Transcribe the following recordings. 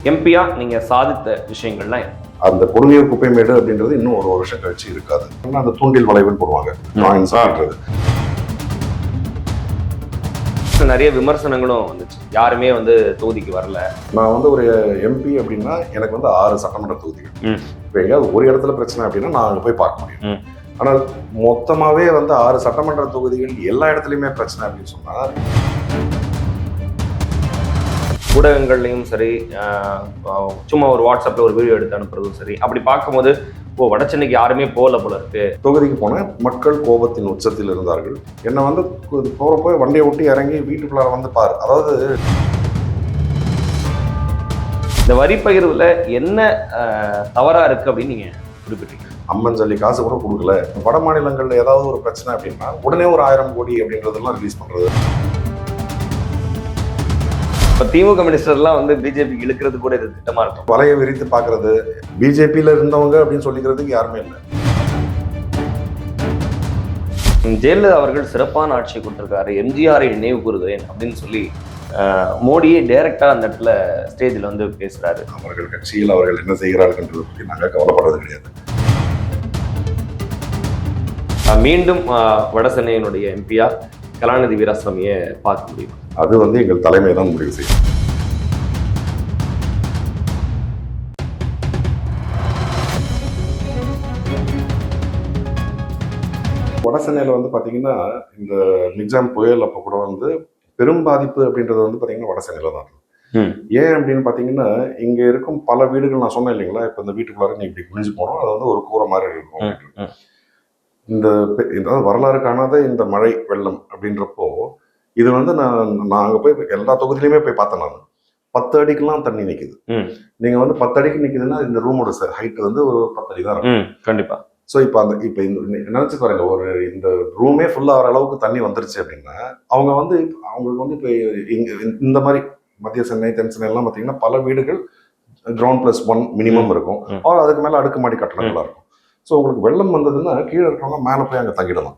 எம்பியா நீங்க சாதித்த விஷயங்கள்லாம் அந்த கொடுமையூர் குப்பைமேடு அப்படின்றது இன்னும் ஒரு வருஷம் கழிச்சு இருக்காது. அந்த தூண்டில் வளைவுன்னு போடுவாங்க நிறைய விமர்சனங்களும் வந்துச்சு. யாருமே தொகுதிக்கு வரல. நான் ஒரு எம்பி அப்படின்னா எனக்கு 6 சட்டமன்ற தொகுதிகள். இப்போ எங்கேயாவது ஒரு இடத்துல பிரச்சனை அப்படின்னா நான் அங்கே போய் பார்க்க முடியும். ஆனால் மொத்தமாவே 6 சட்டமன்ற தொகுதிகள் எல்லா இடத்துலையுமே பிரச்சனை அப்படின்னு சொன்னா ஊடகங்கள்லையும் சரி, சும்மா ஒரு வாட்ஸ்அப்ல ஒரு வீடியோ எடுத்து அனுப்புறதும் சரி, அப்படி பார்க்கும்போது வட சென்னைக்கு யாருமே போகல போல இருக்கு. தொகுதிக்கு போன மக்கள் கோபத்தின் உச்சத்தில் இருந்தார்கள். என்ன போறப்போ வண்டியை ஒட்டி இறங்கி வீட்டுக்குள்ளார பாரு. அதாவது இந்த வரி பகிர்வுல என்ன தவறா இருக்கு அப்படின்னு நீங்க குறிப்பிட்டீங்க. அம்மன் சொல்லி காசு கூட கொடுக்கல. வட மாநிலங்கள்ல ஏதாவது ஒரு பிரச்சனை அப்படின்னா உடனே ஒரு 1000 கோடி அப்படின்றதெல்லாம் ரிலீஸ் பண்றது. இப்போ திமுக மினிஸ்டர்லாம் பிஜேபிக்கு இழுக்கிறது கூட இது திட்டமா இருக்கும். வலையை விரித்து பார்க்கறது, பிஜேபியில இருந்தவங்க அப்படின்னு சொல்லிக்கிறதுக்கு யாருமே இல்லை. ஜெயலலிதா அவர்கள் சிறப்பான ஆட்சி கொடுத்திருக்காரு, எம்ஜிஆரை நினைவு கூறுகிறேன் அப்படின்னு சொல்லி மோடியே டைரக்டா அந்த இடத்துல ஸ்டேஜில் பேசுறாரு. அவர்கள் கட்சியில் அவர்கள் என்ன செய்கிறார்கள் பற்றி நாங்கள் கவலைப்படுறது கிடையாது. மீண்டும் வட சென்னையினுடைய எம்பியா கலாநிதி வீராசாமியை பார்க்க முடியும். அது எங்கள் தலைமை தான் முடிவு செய்யும். வட சென்னையில் பார்த்தீங்கன்னா இந்த மிக்ஜாம் புயல் அப்போ கூட பெரும் பாதிப்பு அப்படின்றது பார்த்தீங்கன்னா வட சென்னையில தான். ஏன் அப்படின்னு பார்த்தீங்கன்னா இங்க இருக்கும் பல வீடுகள் நான் சொன்னேன் இல்லைங்களா, இப்போ இந்த வீட்டுக்குள்ளார நீ இப்படி குனிஞ்சு போனோம், அது ஒரு கூரை மாதிரி இருக்கும். இந்த வரலாறு காணாத இந்த மழை வெள்ளம் அப்படின்றப்போ இது நான் அங்க போய் எல்லா தொகுதியிலுமே போய் பார்த்தேன். நான் 10 அடிக்கெல்லாம் தண்ணி நிக்குது. நீங்க 10 அடிக்கு நிக்குதுன்னா இந்த ரூமோட ஹைட் ஒரு 10 அடி தான் இருக்கும். கண்டிப்பா. ஸோ இப்போ இப்போ நினைச்சு பாருங்க, ஒரு இந்த ரூமே ஃபுல்லா ஆகிற அளவுக்கு தண்ணி வந்துருச்சு அப்படின்னா அவங்க அவங்களுக்கு இப்போ இங்க இந்த மாதிரி மத்திய சென்னை தென் சென்னை எல்லாம் பார்த்தீங்கன்னா பல வீடுகள் கிரவுண்ட் +1 மினிமம் இருக்கும். அதுக்கு மேல அடுக்குமாடி கட்டணங்களா இருக்கும். ஸோ உங்களுக்கு வெள்ளம் வந்ததுன்னா கீழே இருக்கிறவங்க மேலே போய் அங்கே தங்கிடலாம்.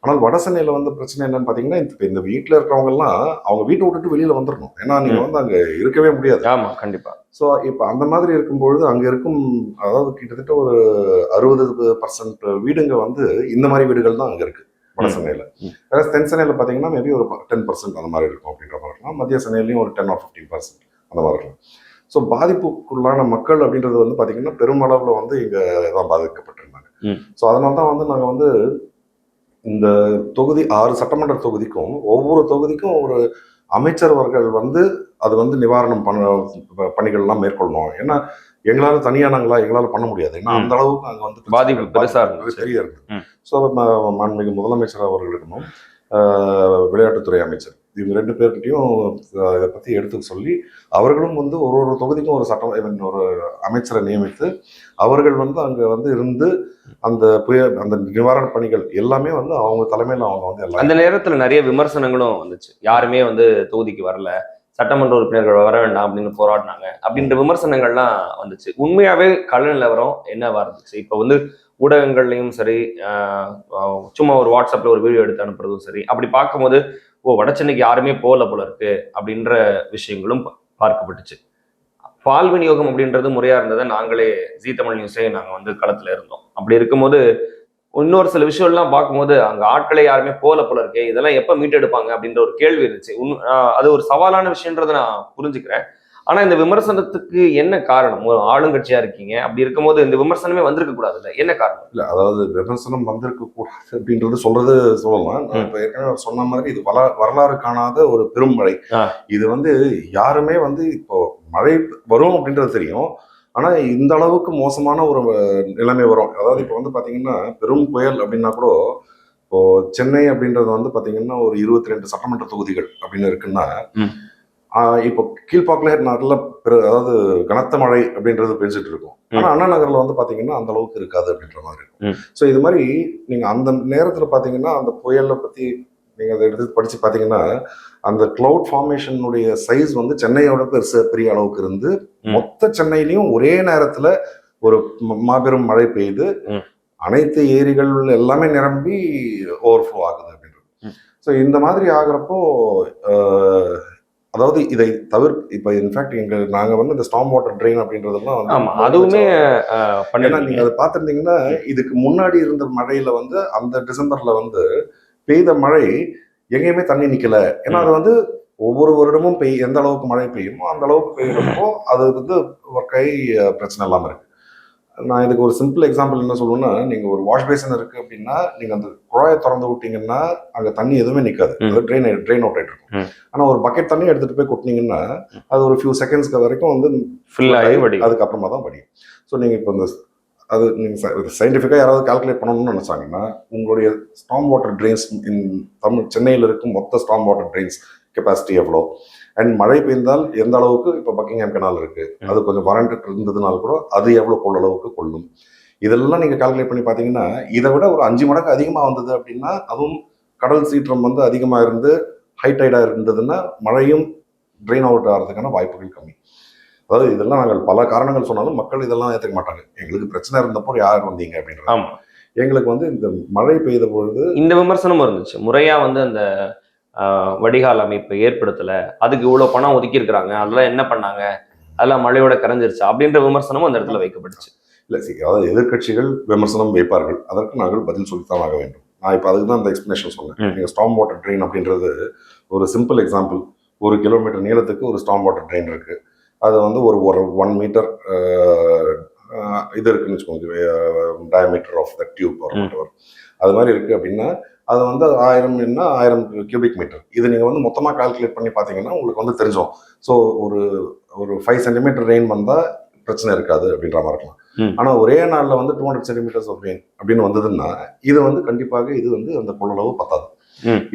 ஆனால் வட சென்னையில் பிரச்சனை என்னன்னு பார்த்தீங்கன்னா இப்போ இந்த வீட்டில் இருக்கிறவங்க எல்லாம் அவங்க வீட்டை விட்டுட்டு வெளியில வந்துடணும். ஏன்னா நீங்க அங்கே இருக்கவே முடியாது. ஆமா, கண்டிப்பா. ஸோ இப்போ அந்த மாதிரி இருக்கும்பொழுது அங்கே இருக்கும், அதாவது கிட்டத்தட்ட ஒரு 60% வீடுங்க இந்த மாதிரி வீடுகள் தான் அங்கே இருக்கு வட சென்னையில். வேற தென் சென்னையில் பார்த்தீங்கன்னா மேபி ஒரு 10% அந்த மாதிரி இருக்கும் அப்படின்ற மாதிரி இருக்கலாம். மத்திய சென்னையிலையும் ஒரு 10 or 15% அந்த மாதிரி இருக்கும். ஸோ பாதிப்புக்குள்ளான மக்கள் அப்படின்றது பார்த்தீங்கன்னா பெருமளவில் இங்கே தான் பாதிக்கப்பட்டிருந்தாங்க. ஸோ அதனால தான் நாங்கள் இந்த தொகுதி 6 சட்டமன்ற தொகுதிக்கும் ஒவ்வொரு தொகுதிக்கும் ஒரு அமைச்சர்கள் அது நிவாரணம் பணிகள்லாம் மேற்கொள்ளணும். ஏன்னா எங்களால தனியானங்களா எங்களால பண்ண முடியாது. ஏன்னா அந்த அளவுக்கு அங்கே பாதிப்பு பெருசா பெரிய இருக்கு. ஸோ மாண்புமிகு முதலமைச்சர் அவர்களுக்கும் விளையாட்டுத்துறை அமைச்சர் இவங்க 2 பேர்கிட்டையும் இதை பத்தி எடுத்து சொல்லி அவர்களும் ஒரு தொகுதிக்கும் ஒரு அமைச்சரை நியமித்து அவர்கள் அங்க இருந்து அந்த அந்த நிவாரண பணிகள் எல்லாமே அவங்க தலைமையில அவங்க எல்லாம். அந்த நேரத்துல நிறைய விமர்சனங்களும் வந்துச்சு. யாருமே தொகுதிக்கு வரல, சட்டமன்ற உறுப்பினர்கள் வர வேண்டாம் அப்படின்னு போராடினாங்க அப்படின்ற விமர்சனங்கள்லாம் வந்துச்சு. உண்மையாவே கள நிலவரம் என்னவா இருந்துச்சு? இப்போ ஊடகங்கள்லையும் சரி, சும்மா ஒரு வாட்ஸ்அப்ல ஒரு வீடியோ எடுத்து அனுப்புறதும் சரி, அப்படி பார்க்கும்போது வட சென்னைக்கு யாருமே போகல போல இருக்கு அப்படின்ற விஷயங்களும் பார்க்கப்பட்டுச்சு. பால் விநியோகம் அப்படின்றது முறையா இருந்ததை நாங்களே ஜீ தமிழ் நியூஸே நாங்க களத்துல இருந்தோம். அப்படி இருக்கும்போது இன்னொரு சில விஷயம்லாம் பார்க்கும்போது அங்க ஆட்களே யாருமே போகல போல இருக்கு, இதெல்லாம் எப்ப மீட்டெடுப்பாங்க அப்படின்ற ஒரு கேள்வி இருந்துச்சு. அது ஒரு சவாலான விஷயன்றதை நான் புரிஞ்சுக்கிறேன். ஆனா இந்த விமர்சனத்துக்கு என்ன காரணம்? ஒரு ஆளுங்கட்சியா இருக்கீங்க, அப்படி இருக்கும்போது இந்த விமர்சனமே வந்திருக்க கூடாதுல்ல, என்ன காரணம்? இல்ல, அதாவது விமர்சனம் வந்திருக்க கூடாது அப்படின்றது சொல்லலாம். இப்ப ஏற்கனவே சொன்ன மாதிரி இது வரலாறு காணாத ஒரு பெரும் மழை. இது யாருமே இப்போ மழை வரும் அப்படின்றது தெரியும். ஆனா இந்த அளவுக்கு மோசமான ஒரு நிலைமை வரும். அதாவது இப்போ பாத்தீங்கன்னா பெரும் புயல் அப்படின்னா கூட இப்போ சென்னை அப்படின்றது பாத்தீங்கன்னா ஒரு 22 சட்டமன்ற தொகுதிகள் அப்படின்னு இருக்குன்னா இப்போ கீழ்பாக்கில நல்ல அதாவது கனத்த மழை அப்படின்றது பெஞ்சிட்டு இருக்கும். ஆனா அண்ணா நகர்ல பாத்தீங்கன்னா அந்த அளவுக்கு இருக்காது அப்படின்ற மாதிரி இருக்கும். ஸோ இது மாதிரி நீங்க அந்த நேரத்துல பாத்தீங்கன்னா அந்த புயலை பத்தி நீங்க அதை எடுத்து படிச்சு பாத்தீங்கன்னா அந்த கிளவுட் ஃபார்மேஷனுடைய சைஸ் சென்னையோட பெரிய அளவுக்கு இருந்து மொத்த சென்னையிலையும் ஒரே நேரத்துல ஒரு மாபெரும் மழை பெய்து அனைத்து ஏரிகள் எல்லாமே நிரம்பி ஓவர்ஃப்ளோ ஆகுது அப்படின்றது. ஸோ இந்த மாதிரி ஆகுறப்போ அதாவது இதை இப்போ இன்ஃபேக்ட் நாங்க வந்து இந்த ஸ்டாம் வாட்டர் ட்ரெயின் அப்படின்றதெல்லாம் வந்து ஆமா அதுவுமே ஏன்னா பண்ணிருக்கீங்க. நீங்க அதை பார்த்துருந்தீங்கன்னா இதுக்கு முன்னாடி இருந்த மழையில வந்து அந்த டிசம்பர்ல வந்து பெய்த மழை எங்கேயுமே தண்ணி நிக்கல. ஏன்னா அது வந்து ஒவ்வொரு வருடமும் எந்த அளவுக்கு மழை பெய்யுமோ அந்த அளவுக்கு பெய்யறப்போ அது வந்து ஒரு கை பிரச்சனை இல்லாம இருக்கு. நான் இதுக்கு ஒரு சிம்பிள் எக்ஸாம்பிள் என்ன சொல்லுவேன்னா, நீங்க ஒரு வாஷ் பேசன் இருக்கு அப்படின்னா நீங்க அந்த குழாயை திறந்து விட்டீங்கன்னா அங்க தண்ணி எதுவுமே நிக்காது. அது ட்ரெயின் அவுட் ஆயிட்டு இருக்கும். ஆனா ஒரு பக்கெட் தண்ணி எடுத்துட்டு போய் கொட்டினீங்கன்னா அது ஒரு ஃபியூ செகண்ட்ஸ்க்கு வரைக்கும் வந்து ஃபில் ஆகி வடியும். அதுக்கப்புறமா தான் வடியும். ஸோ நீங்க இப்போ இந்த அது நீங்க சயின்டிஃபிக்காக யாராவது கால்குலேட் பண்ணணும்னு நினைச்சாங்கன்னா உங்களுடைய ஸ்டாம் வாட்டர் ட்ரெயின்ஸ் சென்னையில் இருக்கும் மொத்த ஸ்டாம் வாட்டர் ட்ரெயின்ஸ் கெப்பாசிட்டி எவ்வளோ, அண்ட் மழை பெய்ந்தால் எந்த அளவுக்கு இப்போ பக்கிங்ஹாம் கெனால் இருக்கு அது கொஞ்சம் வறண்டு இருந்ததுனால கூட அது எவ்வளோ கொள்ளளவுக்கு கொள்ளும், இதெல்லாம் நீங்க கால்குலேட் பண்ணி பார்த்தீங்கன்னா இதை விட ஒரு 5 மடங்கு அதிகமாக வந்தது அப்படின்னா அதுவும் கடல் சீற்றம் வந்து அதிகமாக இருந்து ஹைடைடாக இருந்ததுன்னா மழையும் ட்ரெயின் அவுட் ஆகிறதுக்கான வாய்ப்புகள் கம்மி. அதாவது இதெல்லாம் நாங்கள் பல காரணங்கள் சொன்னாலும் மக்கள் இதெல்லாம் ஏற்றுக்க மாட்டாங்க. எங்களுக்கு பிரச்சனை இருந்தப்போ யார் வந்தீங்க அப்படின்றது. ஆமா எங்களுக்கு வந்து இந்த மழை பெய்த பொழுது இந்த விமர்சனமும் இருந்துச்சு. முறையா வந்து அந்த வடிகால் அமைப்பு ஏற்படுத்தல, அதுக்கு இவ்வளவு பணம் ஒதுக்கி இருக்கிறாங்க, அதெல்லாம் என்ன பண்ணாங்க, அதெல்லாம் மழையோட கரைஞ்சிருச்சு அப்படின்ற விமர்சனமும் அந்த இடத்துல வைக்கப்பட்டுச்சு. இல்லை அதாவது எதிர்கட்சிகள் விமர்சனம் வைப்பார்கள், அதற்கு நாங்கள் பதில் சொல்லித்தான் ஆக வேண்டும். நான் இப்போ அதுக்கு தான் அந்த எக்ஸ்பிளனேஷன் சொன்னேன். நீங்கள் ஸ்டாம் வாட்டர் ட்ரெயின் அப்படின்றது ஒரு சிம்பிள் எக்ஸாம்பிள். 1 கிலோமீட்டர் நீளத்துக்கு ஒரு ஸ்டாம் வாட்டர் ட்ரெயின் இருக்கு. அது வந்து ஒரு 1 மீட்டர் இது இருக்குன்னு வச்சுக்கோங்க, டயமீட்டர் ஆஃப் த டியூப் அது மாதிரி இருக்கு அப்படின்னா அது வந்து 1000 கியூபிக் மீட்டர். இது நீங்கள் வந்து மொத்தமாக கால்குலேட் பண்ணி பார்த்தீங்கன்னா உங்களுக்கு வந்து தெரிஞ்சோம். ஸோ ஒரு 5 சென்டிமீட்டர் ரெயின் வந்தால் பிரச்சனை இருக்காது அப்படின்ற மாதிரி இருக்கலாம். ஆனால் ஒரே நாளில் வந்து 200 சென்டிமீட்டர்ஸ் ஆஃப் ரெயின் அப்படின்னு வந்ததுன்னா இது வந்து கண்டிப்பாக இது வந்து அந்த கொள்ளளவு பத்தாது.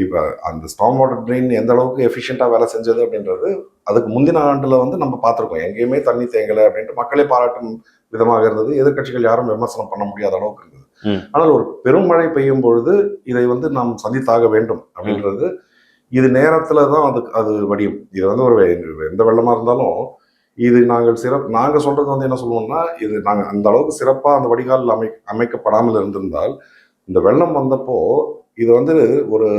இப்போ அந்த ஸ்டாம் வாட்டர் ட்ரெயின் எந்த அளவுக்கு எஃபிஷியண்டாக வேலை செஞ்சது அப்படின்றது அதுக்கு முந்தின ஆண்டில் வந்து நம்ம பார்த்துருக்கோம். எங்கேயுமே தண்ணி தேங்கலை அப்படின்ட்டு மக்களே பாராட்டும் விதமாக இருந்தது. எதிர்கட்சிகள் யாரும் விமர்சனம் பண்ண முடியாத அளவுக்கு இருந்தது. ஆனால் ஒரு பெருமழை பெய்யும் பொழுது இதை வந்து நாம் சந்தித்தாக வேண்டும் அப்படின்றது இது நேரத்துல தான் அது வடியும். இது வந்து ஒரு எந்த வெள்ளமா இருந்தாலும் இது நாங்கள் சொல்றது வந்து என்ன சொல்லுவோம்னா, இது நாங்கள் அந்த அளவுக்கு சிறப்பா அந்த வடிகால் அமைக்கப்படாமல் இருந்திருந்தால் இந்த வெள்ளம் வந்தப்போ இது வந்து ஒரு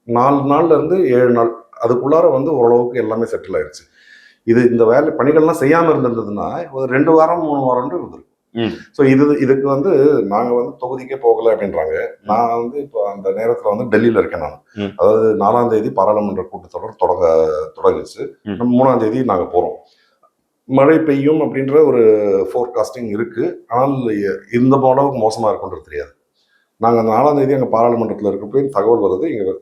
4 நாள்ல இருந்து 7 நாள் அதுக்குள்ளார வந்து ஓரளவுக்கு எல்லாமே செட்டில் ஆயிடுச்சு. இந்த வேலை பணிகள்லாம் செய்யாம இருந்திருந்ததுன்னா ஒரு 2 வாரம் 3 வாரம் இருந்திருக்கும். ஸோ இதுக்கு வந்து நாங்க வந்து தொகுதிக்கே போகலை அப்படின்றாங்க. நான் வந்து இப்போ அந்த நேரத்துல வந்து டெல்லியில இருக்கேன். நான் அதாவது 4ஆம் தேதி பாராளுமன்ற கூட்டத்தொடர் தொடங்குச்சு. 3ஆம் தேதி நாங்க போறோம். மழை பெய்யும் அப்படின்ற ஒரு ஃபோர்காஸ்டிங் இருக்கு. ஆனால் இந்த அளவுக்கு மோசமா இருக்குன்றது தெரியாது. நாங்க அந்த 4ஆம் தேதி அங்க பாராளுமன்றத்தில் இருக்கப்போ தகவல் வருது, இங்க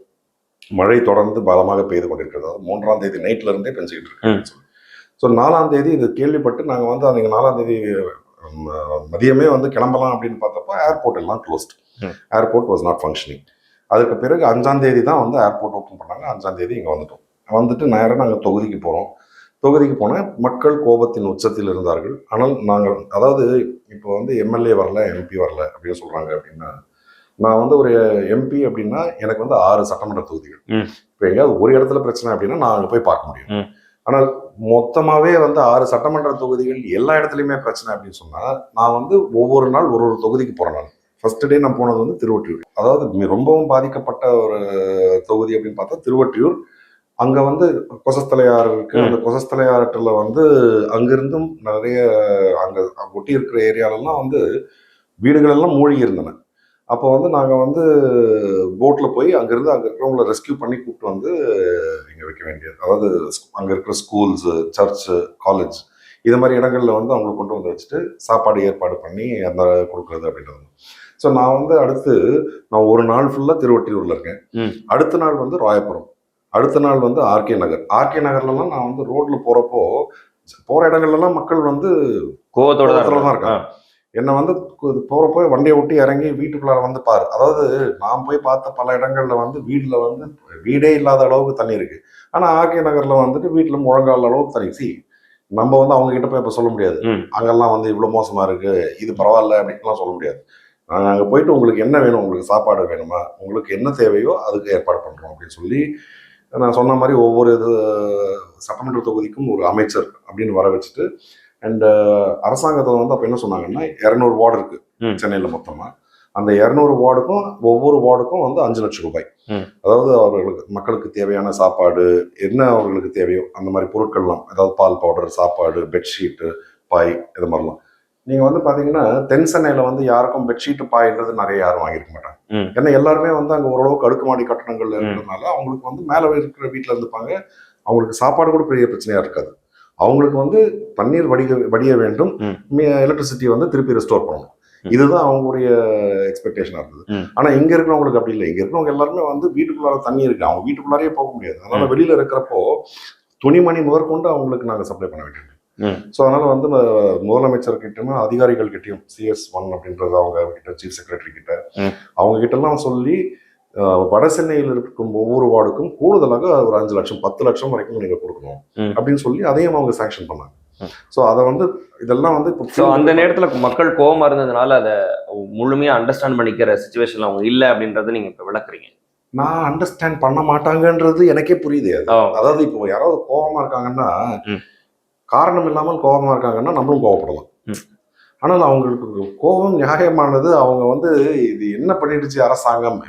மழை தொடர்ந்து பலமாக பெய்து கொண்டிருக்கிறது. 3ஆம் தேதி நைட்ல இருந்தே பெஞ்சுக்கிட்டு இருக்கு. ஸோ 4ஆம் தேதி இது கேள்விப்பட்டு நாங்கள் வந்து அன்னைக்கு 4ஆம் தேதி மதியமே வந்து கிளம்பலாம் அப்படின்னு பார்த்தப்போ ஏர்போர்ட் எல்லாம் closed. Airport was not functioning. அதுக்கு பிறகு 5ஆம் தேதி தான் வந்து ஏர்போர்ட் ஓப்பன் பண்ணாங்க. 5ஆம் தேதி இங்கே வந்துட்டு நேராக நாங்கள் தொகுதிக்கு போகிறோம். தொகுதிக்கு போனால் மக்கள் கோபத்தின் உச்சத்தில் இருந்தார்கள். ஆனால் நாங்கள் அதாவது இப்போ வந்து எம்எல்ஏ வரல, எம்பி வரல அப்படின்னு சொல்கிறாங்க அப்படின்னா, நான் வந்து ஒரு எம்பி அப்படின்னா எனக்கு வந்து 6 சட்டமன்ற தொகுதிகள். இப்போ எங்கேயாவது ஒரு இடத்துல பிரச்சனை அப்படின்னா நான் அங்கே போய் பார்க்க முடியும். ஆனால் மொத்தமாகவே வந்து 6 சட்டமன்ற தொகுதிகள் எல்லா இடத்துலையுமே பிரச்சனை அப்படின்னு சொன்னால் நான் வந்து ஒவ்வொரு நாள் ஒரு தொகுதிக்கு போகிறேன். நான் ஃபர்ஸ்ட் டே நான் போனது வந்து திருவொற்றியூர். அதாவது ரொம்பவும் பாதிக்கப்பட்ட ஒரு தொகுதி அப்படின்னு பார்த்தா திருவொற்றியூர். அங்கே வந்து கொசஸ்தலையாறு இருக்கு. அந்த கொசஸ்தலையாற்றில் வந்து அங்கிருந்தும் நிறைய அங்கே ஒட்டி இருக்கிற ஏரியாலெல்லாம் வந்து வீடுகள் எல்லாம் மூழ்கி இருந்தன. அப்போ வந்து நாங்கள் வந்து போட்டில் போய் அங்கே இருக்கிறவங்களை ரெஸ்கியூ பண்ணி கூப்பிட்டு வந்து இங்கே வைக்க வேண்டியது, அதாவது அங்கே இருக்கிற ஸ்கூல்ஸு, சர்ச்சு, காலேஜ் இது மாதிரி இடங்களில் வந்து அவங்களை கொண்டு வந்து வச்சுட்டு சாப்பாடு ஏற்பாடு பண்ணி அந்த கொடுக்குறது அப்படின்றது. ஸோ நான் வந்து அடுத்து நான் ஒரு நாள் ஃபுல்லாக திருவொற்றியூரில் இருக்கேன். அடுத்த நாள் வந்து ராயபுரம், அடுத்த நாள் வந்து ஆர்கே நகர். ஆர்கே நகர்லலாம் நான் வந்து ரோட்டில் போகிற இடங்கள்லாம் மக்கள் வந்து கோவத்தோட தான் இருக்காங்க. என்னை வந்து போகிறப்போ வண்டியை ஒட்டி இறங்கி வீட்டுக்குள்ளார வந்து பாரு. அதாவது நான் போய் பார்த்த பல இடங்கள்ல வந்து வீடே இல்லாத அளவுக்கு தண்ணி இருக்கு. ஆனால் ஆர்கே நகர்ல வந்துட்டு வீட்டில் முழங்கால அளவுக்கு தண்ணி. நம்ம வந்து அவங்க கிட்ட போய் இப்போ சொல்ல முடியாது, அங்கெல்லாம் வந்து இவ்வளோ மோசமா இருக்கு, இது பரவாயில்ல அப்படின்லாம் சொல்ல முடியாது. நாங்கள் அங்கே போயிட்டு உங்களுக்கு என்ன வேணும், உங்களுக்கு சாப்பாடு வேணுமா, உங்களுக்கு என்ன தேவையோ அதுக்கு ஏற்பாடு பண்ணுறோம் அப்படின்னு சொல்லி நான் சொன்ன மாதிரி ஒவ்வொரு சட்டமன்ற தொகுதிக்கும் ஒரு அமைச்சர் அப்படின்னு வர வச்சுட்டு, அண்ட் அரசாங்கத்தை வந்து அப்போ என்ன சொன்னாங்கன்னா 200 வார்டு இருக்கு சென்னையில் மொத்தமாக. அந்த 200 வார்டுக்கும் ஒவ்வொரு வார்டுக்கும் வந்து 5 லட்சம் ரூபாய். அதாவது அவர்களுக்கு மக்களுக்கு தேவையான சாப்பாடு என்ன அவர்களுக்கு தேவையோ அந்த மாதிரி பொருட்கள்லாம், அதாவது பால் பவுடர், சாப்பாடு, பெட்ஷீட்டு, பாய், இது மாதிரிலாம். நீங்க வந்து பாத்தீங்கன்னா தென் சென்னையில வந்து யாருக்கும் பெட்ஷீட் பாய்ன்றது நிறைய யாரும் வாங்கியிருக்க மாட்டாங்க. ஏன்னா எல்லாருமே வந்து அங்க ஓரளவுக்கு அடுக்குமாடி கட்டணங்கள் இருக்கிறதுனால அவங்களுக்கு வந்து மேல இருக்கிற வீட்டுல இருந்துப்பாங்க. அவங்களுக்கு சாப்பாடு கூட பெரிய பிரச்சனையா இருக்காது. அவங்களுக்கு வந்து தண்ணீர் வடிய வேண்டும், எலக்ட்ரிசிட்டி வந்து திருப்பி ரெஸ்டோர் பண்ணணும். இதுதான் அவங்களுடைய எக்ஸ்பெக்டேஷனா இருந்தது. ஆனா இங்க இருக்கிறவங்களுக்கு அப்படி இல்லை. இங்க இருக்கிறவங்க எல்லாருமே வந்து வீட்டுக்குள்ளார தண்ணி இருக்கு, அவங்க வீட்டுக்குள்ளாரே போக முடியாது. அதனால வெளியில இருக்கிறப்போ துணிமணி முதற்கொண்டு அவங்களுக்கு நாங்க சப்ளை பண்ண வேண்டியது. ஸோ அதனால வந்து முதலமைச்சர் கிட்டயும் அதிகாரிகள் கிட்டையும் CS1 அப்படின்றது அவங்க கிட்ட, சீஃப் செக்ரட்டரி கிட்ட, அவங்க கிட்ட எல்லாம் சொல்லி வட சென்னையில் இருக்கும் ஒவ்வொரு வார்டுக்கும் கூடுதலாக ஒரு 5 லட்சம் 10 லட்சம் வரைக்கும் நீங்க கொடுக்கணும் அப்படின்னு சொல்லி அதையும் அவங்க சாங்ஷன் பண்ணாங்க. ஸோ அதை வந்து இதெல்லாம் வந்து இப்போ அந்த நேரத்துல மக்கள் கோபமா இருந்ததுனால அதை முழுமையா அண்டர்ஸ்டாண்ட் பண்ணிக்கிற சுச்சுவேஷன்ல அவங்க இல்லை அப்படின்றத நீங்க இப்ப விளக்குறீங்க. நான் அண்டர்ஸ்டாண்ட் பண்ண மாட்டாங்கன்றது எனக்கே புரியுது. அதாவது இப்போ யாராவது கோபமா இருக்காங்கன்னா, காரணம் இல்லாமல் கோபமா இருக்காங்கன்னா நம்மளும் கோவப்படலாம். ஆனால் அவங்களுக்கு கோபம் நியாயமானது. அவங்க வந்து இது என்ன பண்ணிடுச்சு அரசாங்கம்,